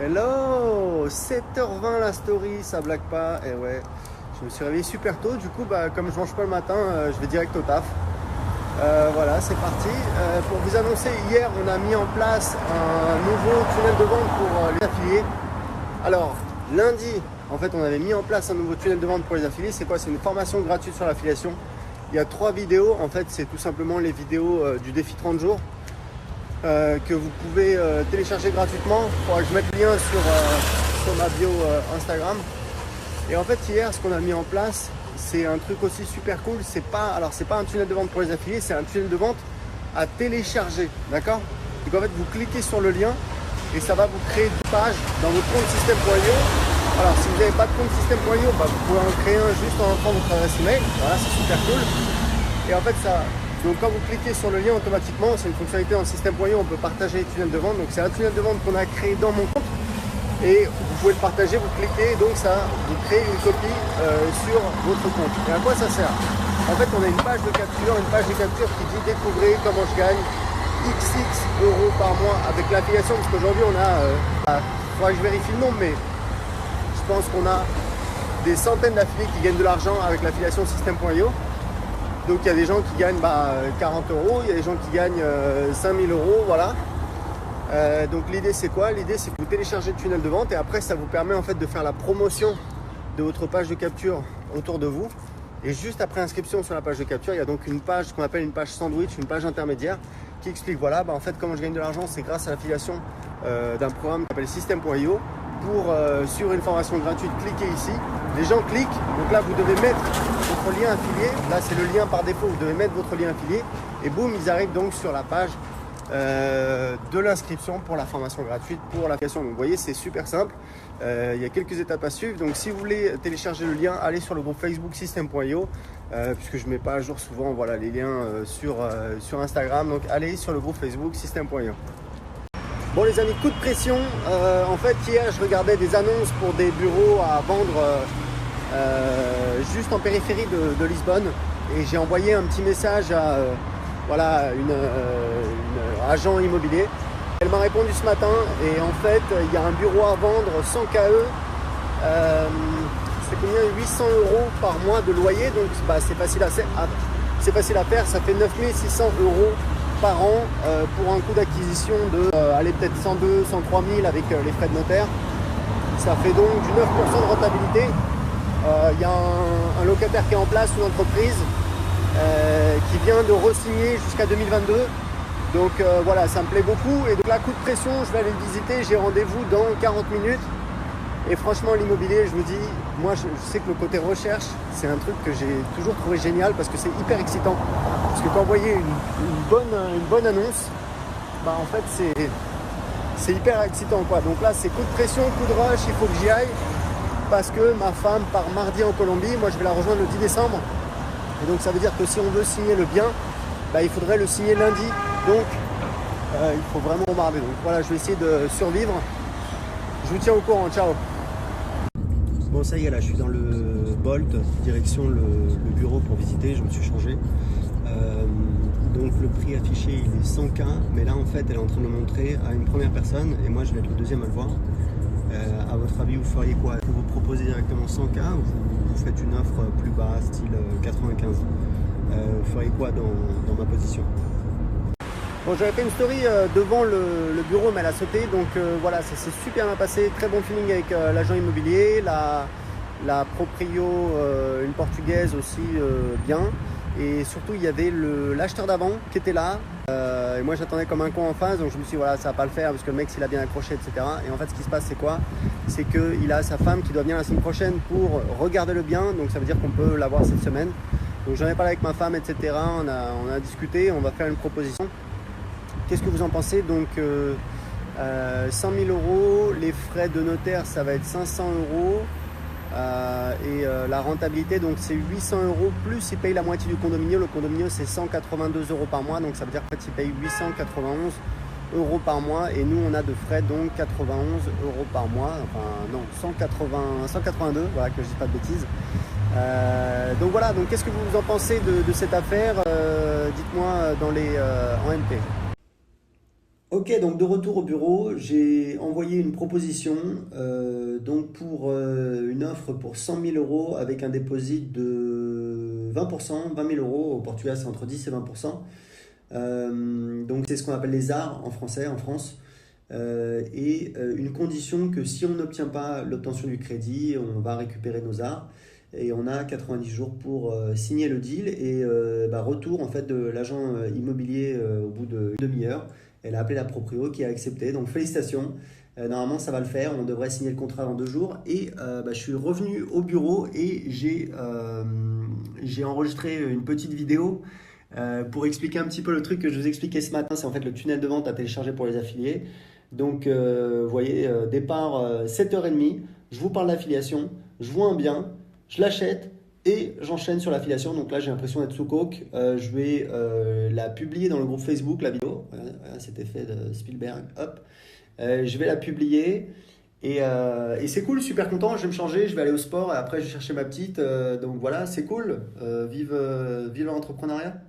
Hello, 7h20 la story, ça blague pas. Et ouais, je me suis réveillé super tôt. Du coup, comme je mange pas le matin, je vais direct au taf. Voilà, c'est parti. Pour vous annoncer, hier, on a mis en place un nouveau tunnel de vente pour les affiliés. Alors, lundi, en fait, on avait mis en place un nouveau tunnel de vente pour les affiliés. C'est quoi? C'est une formation gratuite sur l'affiliation. Il y a 3 vidéos. En fait, c'est tout simplement les vidéos du défi 30 jours. Que vous pouvez télécharger gratuitement. Il faudra que je mette le lien sur ma bio Instagram. Et en fait, hier, ce qu'on a mis en place, c'est un truc aussi super cool. C'est pas un tunnel de vente pour les affiliés, c'est un tunnel de vente à télécharger. D'accord? Donc en fait, vous cliquez sur le lien et ça va vous créer 2 pages dans votre compte System.io. Alors, si vous n'avez pas de compte System.io, vous pouvez en créer un juste en entrant votre adresse email. Voilà, c'est super cool. Et en fait, donc quand vous cliquez sur le lien automatiquement, c'est une fonctionnalité dans System.io, on peut partager les tunnels de vente. Donc c'est un tunnel de vente qu'on a créé dans mon compte. Et vous pouvez le partager, vous cliquez, donc ça vous crée une copie sur votre compte. Et à quoi ça sert? En fait, on a une page de capture qui dit découvrez comment je gagne XX euros par mois avec l'affiliation. Parce qu'aujourd'hui, on a, faudra que je vérifie le nombre, mais je pense qu'on a des centaines d'affiliés qui gagnent de l'argent avec l'affiliation System.io. Donc il y a des gens qui gagnent 40 euros, il y a des gens qui gagnent 5000 euros, voilà. Donc l'idée c'est quoi? L'idée c'est que vous téléchargez le tunnel de vente et après ça vous permet en fait de faire la promotion de votre page de capture autour de vous. Et juste après inscription sur la page de capture, il y a donc une page, ce qu'on appelle une page sandwich, une page intermédiaire qui explique voilà, en fait comment je gagne de l'argent, c'est grâce à l'affiliation d'un programme qui s'appelle System.io. Pour sur une formation gratuite, cliquez ici. Les gens cliquent, donc là vous devez mettre votre lien affilié. Là c'est le lien par défaut, vous devez mettre votre lien affilié. Et boum, ils arrivent donc sur la page de l'inscription pour la formation gratuite pour l'affiliation. Donc vous voyez, c'est super simple. Il y a quelques étapes à suivre. Donc si vous voulez télécharger le lien, allez sur le groupe Facebook System.io puisque je ne mets pas à jour souvent voilà, les liens sur Instagram. Donc allez sur le groupe Facebook System.io. Bon les amis, coup de pression. En fait hier je regardais des annonces pour des bureaux à vendre juste en périphérie de Lisbonne et j'ai envoyé un petit message à une agent immobilier. Elle m'a répondu ce matin et en fait il y a un bureau à vendre sans KE. C'est combien? 800 euros par mois de loyer, donc c'est facile à faire. Ça fait 9600 euros par an pour un coût d'acquisition de peut-être 102, 103 000 avec les frais de notaire. Ça fait donc du 9% de rentabilité. Il y a un locataire qui est en place, une entreprise qui vient de re-signer jusqu'à 2022. Donc voilà, ça me plaît beaucoup. Et donc là, coup de pression, je vais aller le visiter. J'ai rendez-vous dans 40 minutes. Et franchement, l'immobilier, je vous dis, moi je sais que le côté recherche, c'est un truc que j'ai toujours trouvé génial parce que c'est hyper excitant. Parce que quand vous voyez une bonne annonce, en fait c'est hyper excitant quoi. Donc là c'est coup de pression, coup de rush, il faut que j'y aille parce que ma femme part mardi en Colombie, moi je vais la rejoindre le 10 décembre. Et donc ça veut dire que si on veut signer le bien, il faudrait le signer lundi. Donc il faut vraiment bombarder. Donc voilà, je vais essayer de survivre. Je vous tiens au courant, ciao. Bon ça y est, là je suis dans le Bolt, direction le bureau pour visiter, je me suis changé. Donc le prix affiché il est 100K, mais là en fait elle est en train de le montrer à une première personne et moi je vais être le deuxième à le voir. À votre avis vous feriez quoi? Vous proposez directement 100K ou vous faites une offre plus bas, style 95? Vous feriez quoi dans ma position? Bon, j'avais fait une story devant le bureau, mais elle a sauté. Donc voilà, ça s'est super bien passé. Très bon feeling avec l'agent immobilier, la proprio, une portugaise aussi bien. Et surtout, il y avait l'acheteur d'avant qui était là. Et moi, j'attendais comme un con en face. Donc je me suis dit, voilà, ça va pas le faire parce que le mec, s'il a bien accroché, etc. Et en fait, ce qui se passe, c'est quoi? C'est qu'il a sa femme qui doit venir la semaine prochaine pour regarder le bien. Donc ça veut dire qu'on peut l'avoir cette semaine. Donc j'en ai parlé avec ma femme, etc. On a discuté, on va faire une proposition. Qu'est-ce que vous en pensez? Donc 100 000 euros, les frais de notaire ça va être 500 euros et la rentabilité donc c'est 800 euros plus il paye la moitié du condominio. Le condominio c'est 182 euros par mois, donc ça veut dire qu'en fait il paye 891 euros par mois et nous on a de frais donc 91 euros par mois, enfin non 182, voilà que je dis pas de bêtises. Donc voilà, donc qu'est-ce que vous en pensez de cette affaire? Dites-moi en MP. Ok, donc de retour au bureau, j'ai envoyé une proposition donc pour une offre pour 100 000 euros avec un dépôt de 20%, 20 000 euros. Au Portugal, c'est entre 10 et 20%. Donc c'est ce qu'on appelle les ARS en français, en France. Une condition que si on n'obtient pas l'obtention du crédit, on va récupérer nos ARS. Et on a 90 jours pour signer le deal et retour en fait de l'agent immobilier au bout d'une demi-heure. Elle a appelé la proprio qui a accepté. Donc félicitations. Normalement ça va le faire. On devrait signer le contrat dans 2 jours. Et je suis revenu au bureau et j'ai enregistré une petite vidéo pour expliquer un petit peu le truc que je vous expliquais ce matin. C'est en fait le tunnel de vente à télécharger pour les affiliés. Donc vous voyez, départ 7h30. Je vous parle d'affiliation. Je vois un bien. Je l'achète et j'enchaîne sur l'affiliation. Donc là, j'ai l'impression d'être sous coke. Je vais la publier dans le groupe Facebook, la vidéo. Voilà, cet effet de Spielberg. Hop. Je vais la publier. Et c'est cool, super content. Je vais me changer, je vais aller au sport et après, je vais chercher ma petite. Donc voilà, c'est cool. Vive l'entrepreneuriat.